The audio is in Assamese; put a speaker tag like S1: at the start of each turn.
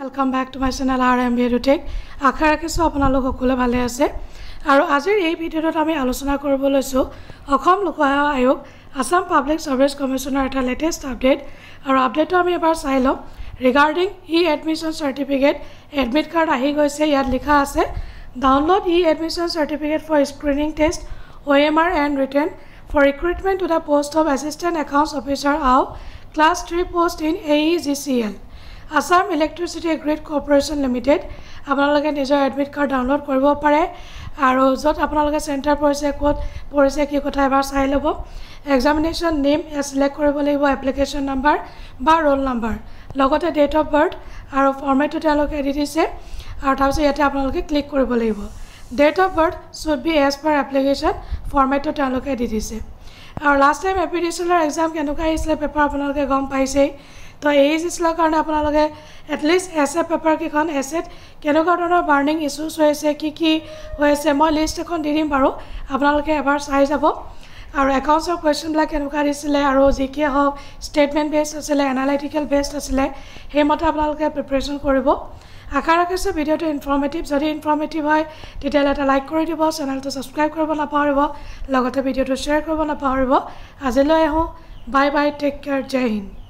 S1: Welcome back to my channel RMB EduTech. আশা ৰাখিছো আপোনালোক সকলো ভালে আছে আৰু আজিৰ এই ভিডিঅ'ত আমি আলোচনা কৰিব লৈছো অসম লোক সেৱা আয়োগ আসাম পাব্লিক সাৰ্ভিস কমিশনৰ এটা লেটেষ্ট আপডেট আৰু আপডেটটো আমি এবাৰ চাই লম regarding admission certificate admit card আহি গৈছে ইয়াত লিখা আছে download admission certificate for screening test OMR and written for recruitment to the post of assistant accounts officer of class 3 post in AEGCL Assam Electricity Grid Corporation Limited আপোনালোকে নিজৰ এডমিট কাৰ্ড ডাউনলোড কৰিব পাৰে আৰু যত আপোনালোকে চেন্টাৰ পৰিছে কোড পৰিছে কি কথা এবাৰ চাই লব এক্সামিনেশন নেম সিলেক্ট কৰিব লাগিব এপ্লিকেশন নাম্বাৰ বা ৰোল নাম্বাৰ লগতে ডেট অফ বাৰ্থ আৰু ফৰমেটটো তেওঁলোকে দি দিছে আৰু তাৰপিছত ইয়াতে আপোনালোকে ক্লিক কৰিব লাগিব Date of birth should be as per application format to তেওঁলোকে দি দিছে আৰু লাষ্ট টাইম এপিডিশনাল এক্সাম কেনেকুৱা আহিছিল পেপাৰ আপোনালোকে গম পাইছে তো এইজিছলৰ কাৰণে আপোনালোকে এট লিষ্ট এসএ পেপাৰ কিখন এসএত কেনেকুৱা ধৰণৰ বাৰ্নিং ইস্যুজ হৈছে কি হৈছে মই লিষ্ট এখন দি দিম বাৰু আপোনালোকে এবাৰ চাই যাব আৰু একাউন্টছৰ কোৱেশ্চনবিলাক কেনেকুৱা দিছিলে আৰু জিকে হওক ষ্টেটমেন্ট বেছড আছিলে এনালাইটিকেল বেছড আছিলে হেমতে আপোনালোকে প্ৰিপাৰেচন কৰিব আশা ৰাখিছো ভিডিঅটো ইনফৰমেটিভ যদি ইনফৰমেটিভ হয় তেতিয়ালে এটা লাইক কৰি দিব চেনেলটো সাবস্ক্ৰাইব কৰিব নাপাহৰিব লগতে ভিডিঅটো শ্বেয়াৰ কৰিব নাপাহৰিব আজিলৈ আহো বাই বাই টেক কেয়াৰ জয় হিন্দ